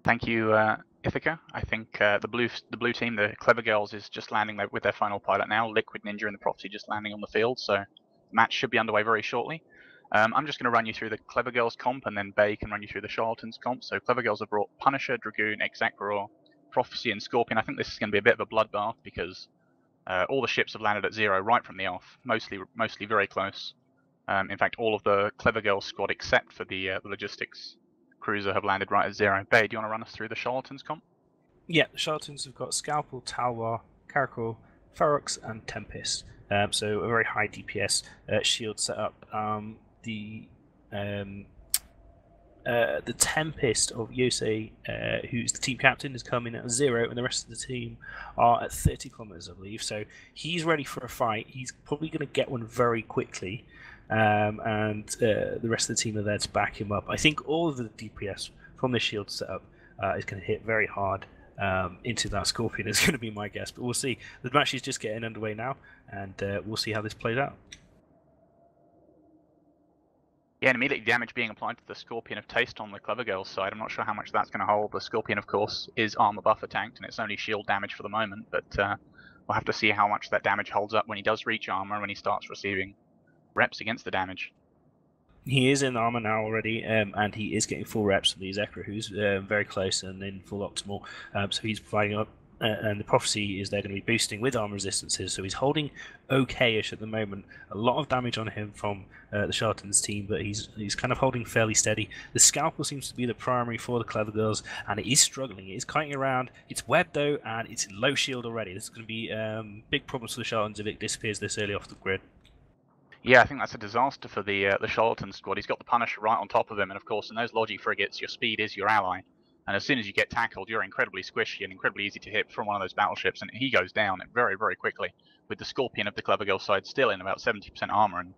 Thank you, Ithaca. I think the blue team, the Clevergirls, is just landing with their final pilot now. Liquid Ninja and the Prophecy just landing on the field, so the match should be underway very shortly. I'm just going to run you through the Clevergirls comp, and then Bay can run you through the Charlatans comp. So Clevergirls have brought Punisher, Dragoon, Execror, Prophecy, and Scorpion. I think this is going to be a bit of a bloodbath because all the ships have landed at 0 right from the off, mostly very close. In fact, all of the Clevergirls squad except for the logistics cruiser have landed right at 0. Bay, do you want to run us through the Charlatans comp? Yeah, the Charlatans have got Scalpel, Talwar, Caracal, Ferox, and Tempest. So a very high DPS shield setup. The Tempest of Yosei, who's the team captain, is coming at 0, and the rest of the team are at 30 kilometers, I believe. So he's ready for a fight. He's probably going to get one very quickly, and the rest of the team are there to back him up. I think all of the DPS from the shield setup is going to hit very hard into that Scorpion, is going to be my guess. But we'll see. The match is just getting underway now, and we'll see how this plays out. Yeah, and immediately damage being applied to the Scorpion of Taste on the Clevergirls side. I'm not sure how much that's going to hold. The Scorpion, of course, is armor buffer tanked, and it's only shield damage for the moment, but we'll have to see how much that damage holds up when he does reach armor and when he starts receiving reps against the damage. He is in armor now already, and he is getting full reps with the Zekra, who's very close and in full optimal. So he's providing up, and the Prophecy is there going to be boosting with armor resistances. So he's holding okay-ish at the moment. A lot of damage on him from the Charlatans team, but he's kind of holding fairly steady. The Scalpel seems to be the primary for the Clevergirls, and it is struggling. It is kiting around. It's webbed though, and it's in low shield already. This is going to be big problems for the Charlatans if it disappears this early off the grid. Yeah, I think that's a disaster for the Charlatan squad. He's got the Punisher right on top of him, and of course, in those Logi frigates, your speed is your ally. And as soon as you get tackled, you're incredibly squishy and incredibly easy to hit from one of those battleships, and he goes down very, very quickly. With the Scorpion of the Clevergirl side still in about 70% armor, and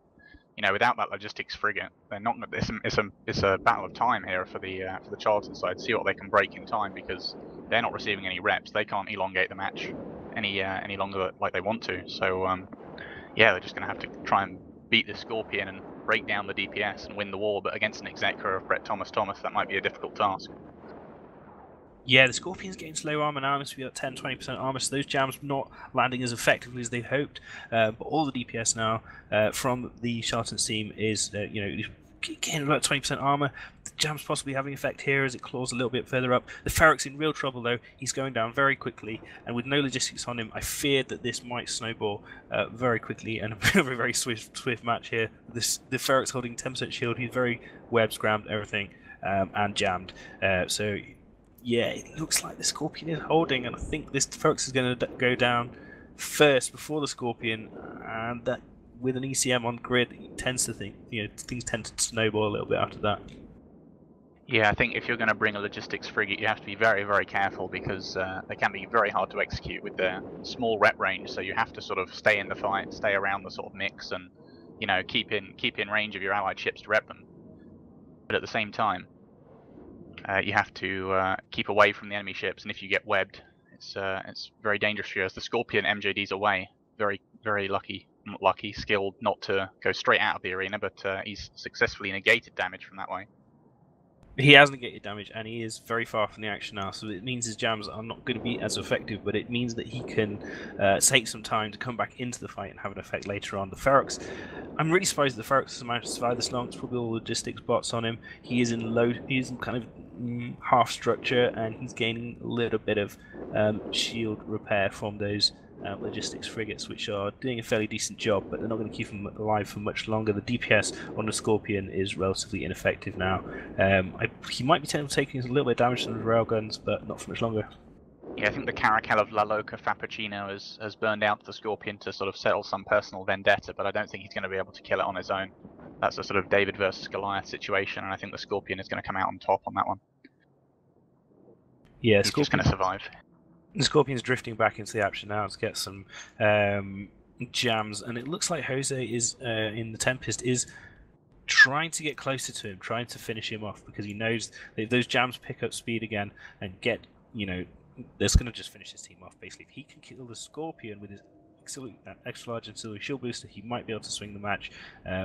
without that logistics frigate, they're not. It's a battle of time here for the Charlatan side. See what they can break in time, because they're not receiving any reps. They can't elongate the match any longer like they want to. So yeah, they're just going to have to try and beat the Scorpion and break down the DPS and win the war, but against an Executor of Brett Thomas, that might be a difficult task. Yeah, the Scorpion's getting slow armor now. It's about 10-20% armor, so those jams not landing as effectively as they hoped. But all the DPS now from the Charlatans team is, getting about 20% armor. The jams possibly having effect here as it claws a little bit further up. The Ferroc's in real trouble though. He's going down very quickly, and with no logistics on him, I feared that this might snowball very quickly and a very, very swift match here. The Ferroc's holding 10% shield. He's very web scrammed everything and jammed. So yeah, it looks like the Scorpion is holding, and I think this Ferox is going to go down first before the Scorpion, and that with an ECM on grid, it tends to things tend to snowball a little bit after that. Yeah, I think if you're going to bring a logistics frigate, you have to be very, very careful, because they can be very hard to execute with their small rep range. So you have to sort of stay in the fight, stay around the sort of mix, and keep in range of your allied ships to rep them. But at the same time, you have to keep away from the enemy ships, and if you get webbed, it's very dangerous for you. As the Scorpion MJD's away, very, very lucky, skilled not to go straight out of the arena, but he's successfully negated damage from that way. He has negated damage, and he is very far from the action now, so it means his jams are not going to be as effective, but it means that he can take some time to come back into the fight and have an effect later on. The Ferox, I'm really surprised that the Ferox has managed to survive this long. It's probably all logistics bots on him. He is in kind of half structure, and he's gaining a little bit of shield repair from those logistics frigates, which are doing a fairly decent job, but they're not going to keep him alive for much longer. The DPS on the Scorpion is relatively ineffective now. He might be taking a little bit of damage from the railguns, but not for much longer. Yeah, I think the Caracal of La Loca Fappuccino has burned out the Scorpion to sort of settle some personal vendetta, but I don't think he's going to be able to kill it on his own. That's a sort of David versus Goliath situation, and I think the Scorpion is going to come out on top on that one. Yeah, he's just going to survive. The Scorpion's drifting back into the action now to get some jams, and it looks like Jose is in the Tempest is trying to get closer to him, trying to finish him off, because he knows that if those jams pick up speed again and get, that's going to just finish his team off basically. If he can kill the Scorpion with his extra large auxiliary shield booster, he might be able to swing the match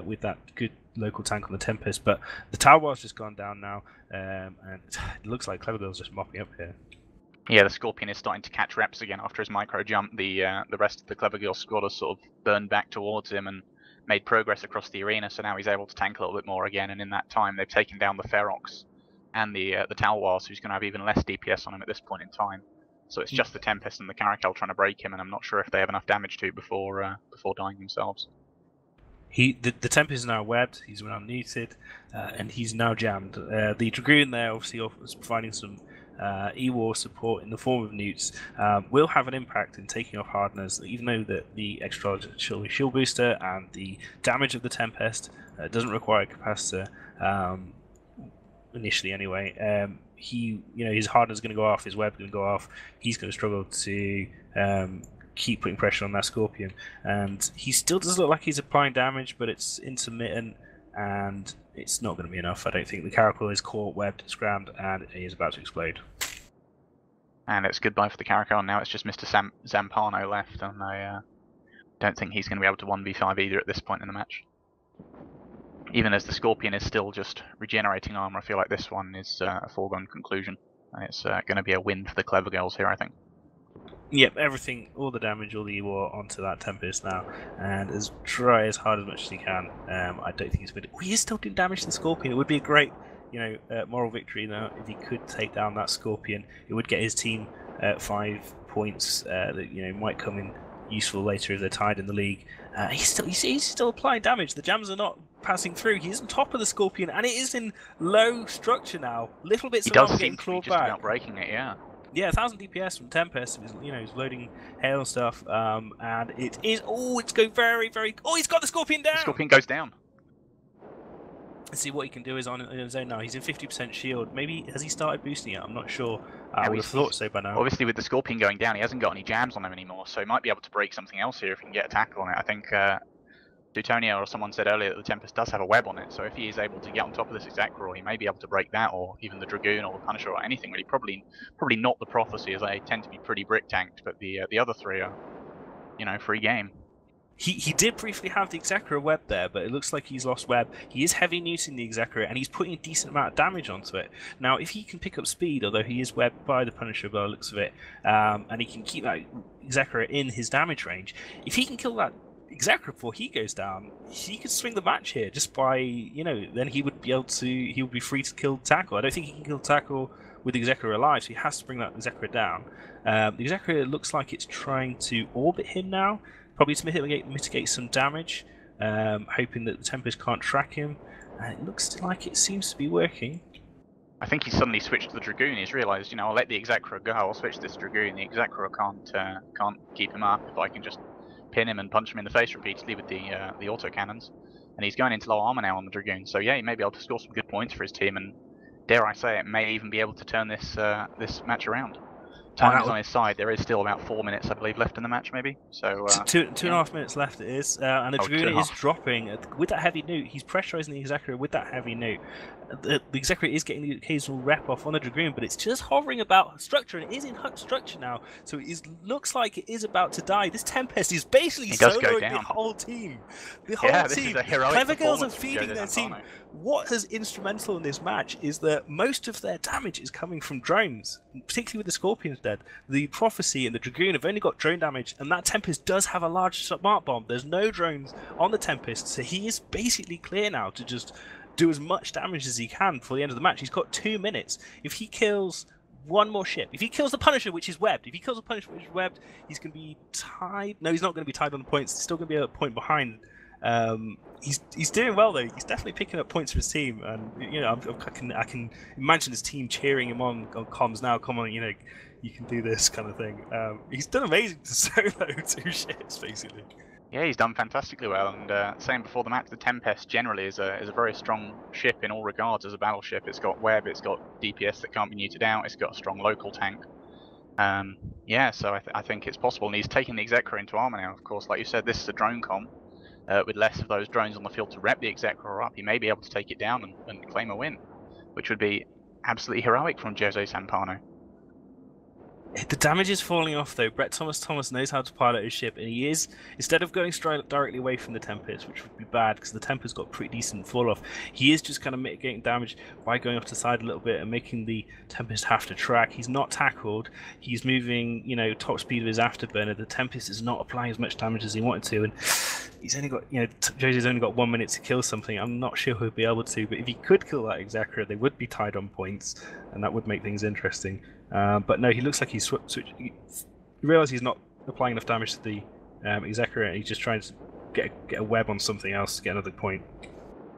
with that good local tank on the Tempest. But the Tower War's just gone down now, and it looks like Clevergirls just mopping up here. Yeah, the Scorpion is starting to catch reps again after his micro jump. The rest of the Clevergirls squad has sort of burned back towards him and made progress across the arena, so now he's able to tank a little bit more again, and in that time they've taken down the Ferox and the Talwar, so he's going to have even less DPS on him at this point in time. So it's just the Tempest and the Caracal trying to break him, and I'm not sure if they have enough damage to before dying themselves. The Tempest is now webbed, he's now neutered, and he's now jammed. The Dragoon there obviously is providing some E-War support in the form of newts, will have an impact in taking off hardeners, even though the extra shield booster and the damage of the Tempest doesn't require a capacitor initially anyway. His hardener's going to go off, his web's going to go off, he's going to struggle to keep putting pressure on that Scorpion, and he still does look like he's applying damage, but it's intermittent and it's not going to be enough. I don't think the Caracal is caught, webbed, scrammed, and he is about to explode. And it's goodbye for the Caracal. Now it's just Mr. Zampano left, and I don't think he's going to be able to 1v5 either at this point in the match. Even as the Scorpion is still just regenerating armor, I feel like this one is a foregone conclusion. And it's going to be a win for the Clevergirls here, I think. Yep, everything, all the damage, all the E-War onto that Tempest now, and try as hard as much as he can. I don't think he's going to... he is still doing damage to the Scorpion. It would be a great, moral victory now if he could take down that Scorpion. It would get his team 5 points that might come in useful later if they're tied in the league. He's still applying damage. The jams are not passing through. He's on top of the Scorpion, and it is in low structure now. Little bits of armor getting clawed back. About breaking it, yeah. Yeah, 1,000 DPS from Tempest. He's loading hail and stuff, and it is. Oh, it's going very, very. Oh, he's got the Scorpion down. The Scorpion goes down. Let's see what he can do is on his own now. He's in 50% shield. Maybe has he started boosting it? I'm not sure. I would have thought so by now. Obviously, with the Scorpion going down, he hasn't got any jams on him anymore, so he might be able to break something else here if he can get a tackle on it. I think Dutonio or someone said earlier that the Tempest does have a web on it, so if he is able to get on top of this Exacra, he may be able to break that, or even the Dragoon or the Punisher or anything really. Probably not the Prophecy, as they tend to be pretty brick tanked, but the other three are, free game. He did briefly have the Exacra web there, but it looks like he's lost web. He is heavy neuting the Exacra, and he's putting a decent amount of damage onto it. Now, if he can pick up speed, although he is webbed by the Punisher by the looks of it, and he can keep that Exacra in his damage range, if he can kill that Exacra before he goes down, he could swing the match here just by, then he would be free to kill Tackle. I don't think he can kill Tackle with the Exacra alive, so he has to bring that Exacra down. The Exacra looks like it's trying to orbit him now, probably to mitigate some damage, hoping that the Tempest can't track him. It looks like it seems to be working. I think he's suddenly switched to the Dragoon. He's realised, I'll let the Exacra go, I'll switch this Dragoon. The Exacra can't keep him up if I can just pin him and punch him in the face repeatedly with the auto cannons, and he's going into low armor now on the Dragoon. So yeah, he may be able to score some good points for his team, and dare I say it, may even be able to turn this match around. Time is on his side. There is still about 4 minutes, I believe, left in the match, maybe. So two and a half minutes left it is, and the Dragoon is dropping with that heavy newt. He's pressurizing the Exacra with that heavy newt. The Exacra is getting the occasional rep off on the Dragoon, but it's just hovering about structure, and it is in structure now. So it looks like it is about to die. This Tempest is basically soloing the whole team. The whole team. Clevergirls are feeding their team. What is instrumental in this match is that most of their damage is coming from drones, particularly with the Scorpions dead. The Prophecy and the Dragoon have only got drone damage, and that Tempest does have a large smart bomb. There's no drones on the Tempest, so he is basically clear now to just do as much damage as he can before the end of the match. He's got 2 minutes. If he kills one more ship, if he kills the Punisher, which is webbed, he's going to be tied. No, he's not going to be tied on the points. He's still going to be a point behind. He's doing well though. He's definitely picking up points for his team, and I can imagine his team cheering him on comms now. Come on, you can do this kind of thing. He's done amazing to solo 2 ships basically. Yeah, he's done fantastically well, and saying before the match, the Tempest generally is a very strong ship in all regards as a battleship. It's got web, it's got DPS that can't be neutered out, it's got a strong local tank. Yeah, so I think it's possible, and he's taking the Exacra into armor now. Of course, like you said, this is a drone comm. With less of those drones on the field to rep the Exacra up, he may be able to take it down and claim a win, which would be absolutely heroic from Jose Zampano. The damage is falling off though. Brett Thomas knows how to pilot his ship, and he is, instead of going straight directly away from the Tempest, which would be bad because the Tempest got pretty decent fall off, he is just kind of mitigating damage by going off to the side a little bit and making the Tempest have to track. He's not tackled. He's moving, top speed of his afterburner. The Tempest is not applying as much damage as he wanted to, and he's only got, Jose's only got 1 minute to kill something. I'm not sure he'll be able to, but if he could kill that Executor, they would be tied on points, and that would make things interesting. But no, he looks like he's switched. You realise he's not applying enough damage to the Executor, and he's just trying to get a web on something else to get another point.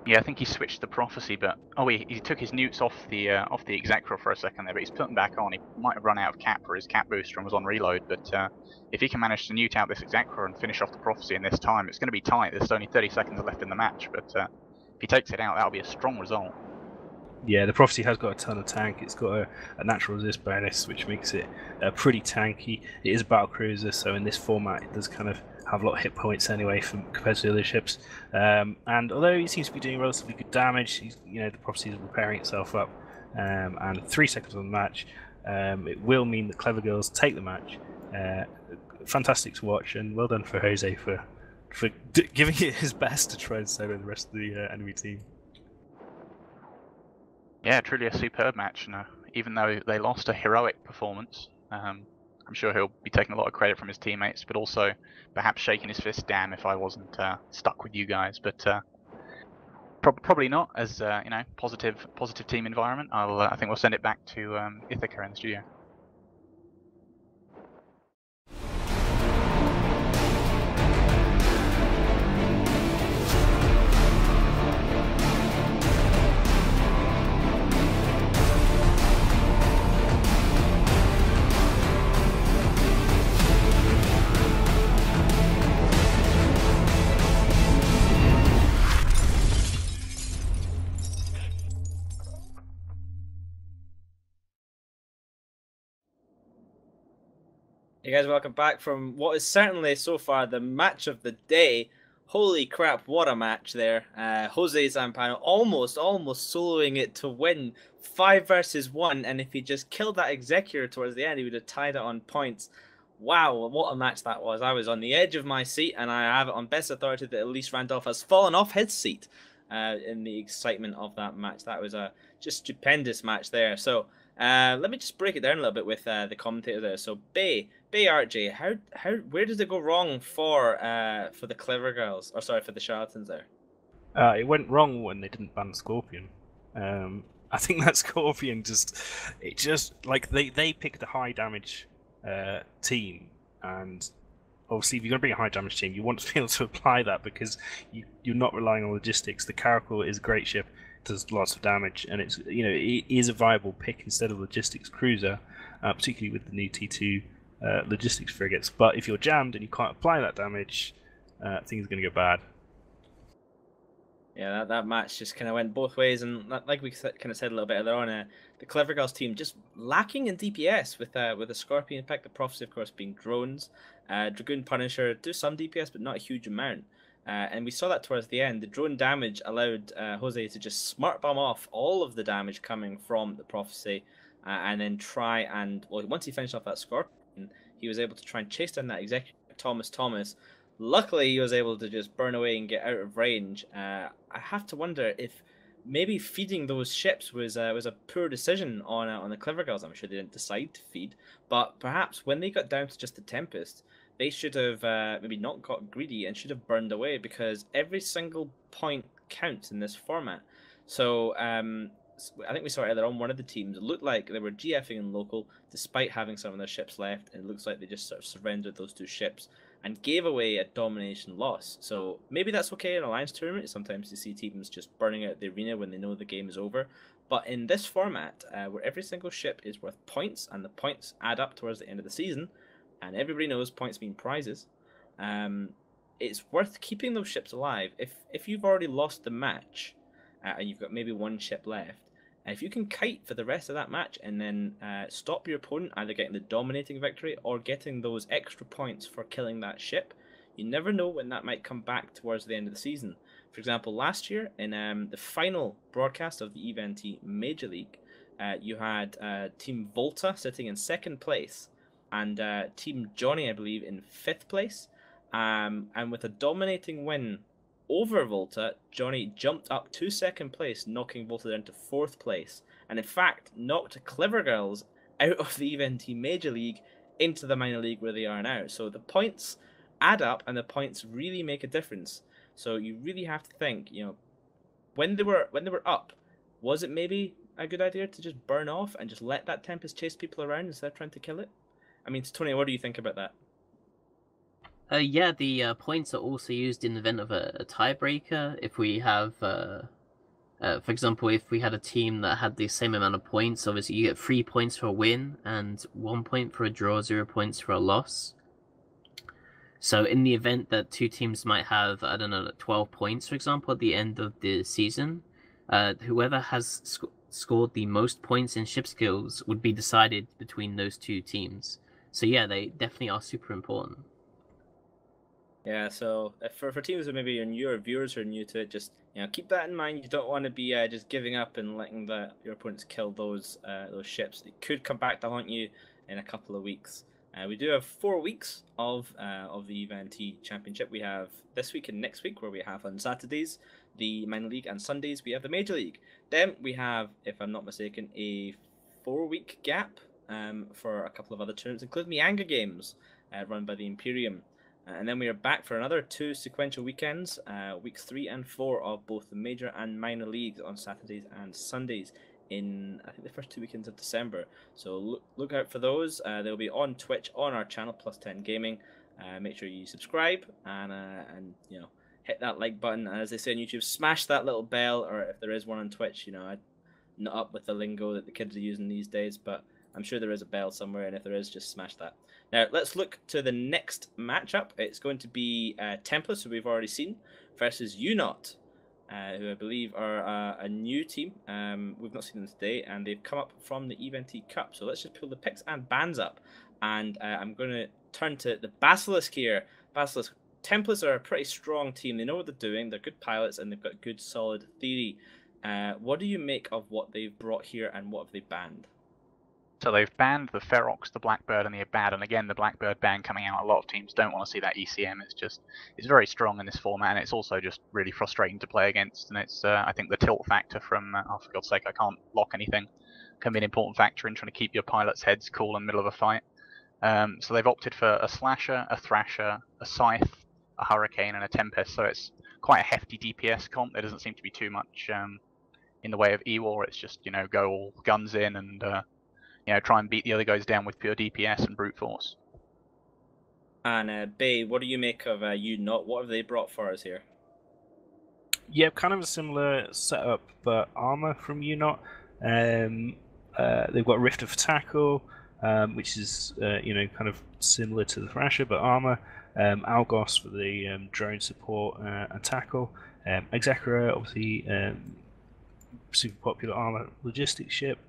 Yeah, I think he switched the Prophecy, but he took his newts off the Executor for a second there, but he's put them back on. He might have run out of cap for his cap booster and was on reload, but if he can manage to newt out this Executor and finish off the Prophecy in this time, it's going to be tight. There's only 30 seconds left in the match, but if he takes it out, that'll be a strong result. Yeah, the Prophecy has got a ton of tank. It's got a natural resist bonus, which makes it pretty tanky. It is a battle cruiser, so in this format, it does kind of have a lot of hit points anyway compared to the other ships. And although he seems to be doing relatively good damage, the Prophecy is repairing itself up. And 3 seconds on the match, it will mean that Clevergirls take the match. Fantastic to watch, and well done for Jose for giving it his best to try and solo the rest of the enemy team. Yeah, truly a superb match. And even though they lost a heroic performance, I'm sure he'll be taking a lot of credit from his teammates, but also perhaps shaking his fist, damn if I wasn't stuck with you guys. But probably not, as positive team environment. I think we'll send it back to Ithaca in the studio. Hey guys, welcome back from what is certainly so far the match of the day. Holy crap, what a match there. Jose Zampano almost soloing it to win 5 versus 1, and if he just killed that Executor towards the end, he would have tied it on points. Wow, what a match that was. I was on the edge of my seat, and I have it on best authority that Elise Randolph has fallen off his seat in the excitement of that match. That was a just stupendous match there. So let me just break it down a little bit with the commentator there. So Bay RJ, where did it go wrong for the Clevergirls, or sorry, for the Charlatans there? It went wrong when they didn't ban Scorpion. I think that Scorpion just like they picked a high damage team, and obviously if you're going to bring a high damage team, you want to be able to apply that because you're not relying on logistics. The Caracal is a great ship, does lots of damage, and it's it is a viable pick instead of logistics cruiser, particularly with the new T2 logistics frigates. But if you're jammed and you can't apply that damage, things are going to go bad. Yeah, that match just kind of went both ways, and like we kind of said a little bit earlier on, the Clevergirls team just lacking in DPS with the Scorpion pick, the Prophecy of course being drones, Dragoon Punisher do some DPS but not a huge amount, and we saw that towards the end. The drone damage allowed Jose to just smart bomb off all of the damage coming from the Prophecy, and then try and, well, once he finished off that Scorpion, he was able to try and chase down that Executor Thomas. Luckily, he was able to just burn away and get out of range. I have to wonder if maybe feeding those ships was a poor decision on the Clevergirls. I'm sure they didn't decide to feed, but perhaps when they got down to just the Tempest, they should have maybe not got greedy and should have burned away, because every single point counts in this format. So I think we saw earlier on, one of the teams, it looked like they were GFing in local despite having some of their ships left, and it looks like they just sort of surrendered those 2 ships and gave away a domination loss. So maybe that's okay in Alliance tournament. Sometimes you see teams just burning out the arena when they know the game is over. But in this format, where every single ship is worth points, and the points add up towards the end of the season, and everybody knows points mean prizes, it's worth keeping those ships alive. If you've already lost the match, and you've got maybe 1 ship left, and if you can kite for the rest of that match and then stop your opponent either getting the dominating victory or getting those extra points for killing that ship, you never know when that might come back towards the end of the season. For example, last year in the final broadcast of the EVNT Major League, you had Team Volta sitting in 2nd place and Team Johnny, I believe, in 5th place. And with a dominating win over Volta, Johnny jumped up to 2nd place, knocking Volta down to 4th place. And in fact, knocked Clevergirls out of the Event Major League into the minor league where they are now. So the points add up, and the points really make a difference. So you really have to think, when they were up, was it maybe a good idea to just burn off and just let that Tempest chase people around instead of trying to kill it? I mean, Tony, what do you think about that? Yeah, the points are also used in the event of a tiebreaker. If we have, for example, if we had a team that had the same amount of points, obviously you get 3 points for a win and 1 point for a draw, 0 points for a loss. So in the event that two teams might have, I don't know, 12 points, for example, at the end of the season, whoever has scored the most points in ship skills would be decided between those two teams. So yeah, they definitely are super important. Yeah, so for teams that maybe are new or viewers who are new to it, just keep that in mind. You don't want to be just giving up and letting your opponents kill those ships. It could come back to haunt you in a couple of weeks. We do have 4 weeks of the Event Championship. We have this week and next week, where we have on Saturdays the minor league, and Sundays we have the major league. Then we have, if I'm not mistaken, a 4-week gap for a couple of other tournaments, including the Anger Games run by the Imperium. And then we are back for another 2 sequential weekends, weeks 3 and 4 of both the major and minor leagues on Saturdays and Sundays in, I think, the first 2 weekends of December. So look out for those. They'll be on Twitch on our channel, Plus 10 Gaming. Make sure you subscribe and hit that like button. And as they say on YouTube, smash that little bell, or if there is one on Twitch, I'm not up with the lingo that the kids are using these days, but I'm sure there is a bell somewhere, and if there is, just smash that. Now, let's look to the next matchup. It's going to be Templars, who we've already seen, versus UNOT, who I believe are a new team. We've not seen them today, and they've come up from the Event Cup. So let's just pull the picks and bans up. And I'm going to turn to the Basilisk here. Basilisk, Templars are a pretty strong team. They know what they're doing. They're good pilots, and they've got good, solid theory. What do you make of what they've brought here, and what have they banned? So they've banned the Ferox, the Blackbird, and the Abad, and again the Blackbird ban coming out. A lot of teams don't want to see that ECM. It's very strong in this format, and it's also just really frustrating to play against. And it's I think the tilt factor from for God's sake, I can't lock anything, can be an important factor in trying to keep your pilots' heads cool in the middle of a fight. So they've opted for a Slasher, a Thrasher, a Scythe, a Hurricane, and a Tempest. So it's quite a hefty DPS comp. There doesn't seem to be too much in the way of E-War. It's just go all guns in and try and beat the other guys down with pure DPS and brute force. And Bay, what do you make of UNOT? What have they brought for us here? Yeah, kind of a similar setup, but armor from UNOT. They've got Rifter for tackle, which is kind of similar to the Thrasher, but armor. Algos for the drone support and tackle. Execra, obviously, super popular armor logistics ship.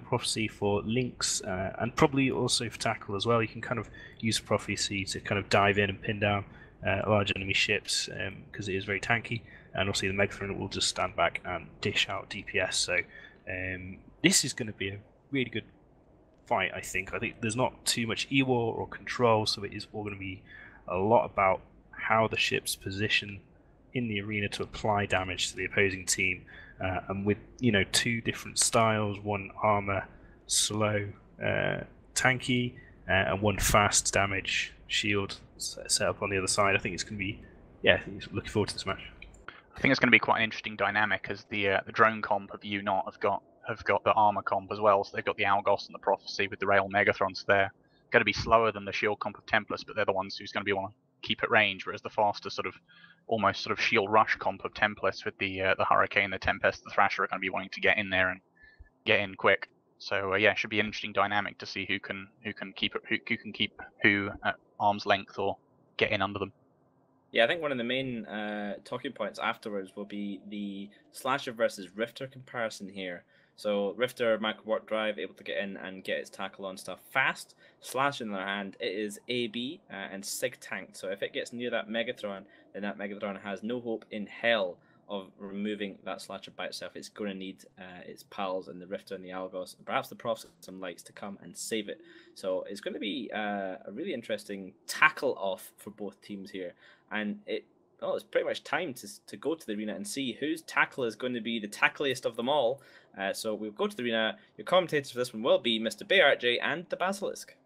Prophecy for links, and probably also for tackle as well. You can kind of use Prophecy to kind of dive in and pin down large enemy ships because it is very tanky, and obviously the Megathron will just stand back and dish out DPS. So this is going to be a really good fight, I think. I think there's not too much E-War or control, so it is all going to be a lot about how the ships position in the arena to apply damage to the opposing team. And with 2 different styles, one armor, slow, tanky, and one fast damage shield set up on the other side. I think it's going to be, looking forward to this match. I think it's going to be quite an interesting dynamic, as the drone comp of UNOT have got the armor comp as well. So they've got the Algos and the Prophecy with the rail Megathrons there. Going to be slower than the shield comp of Templars, but they're the ones who's going to be want to keep at range, whereas the faster almost shield rush comp of Templars with the Hurricane, the Tempest, the Thrasher are going to be wanting to get in there and get in quick. So it should be an interesting dynamic to see who can keep who at arm's length or get in under them. Yeah, I think one of the main talking points afterwards will be the Slasher versus Rifter comparison here. So Rifter, micro warp drive, able to get in and get its tackle on stuff fast. Slasher, in their hand, it is AB and Sig tanked. So if it gets near that Megatron, then that Megatron has no hope in hell of removing that Slasher by itself. It's going to need its pals in the Rifter and the Algos, and perhaps the Profs and some lights to come and save it. So it's going to be a really tackle off for both teams here, and it's pretty much time to go to the arena and see whose tackle is going to be the tackliest of them all. So we'll go to the arena. Your commentators for this one will be Mr. BayRJ and the Basilisk.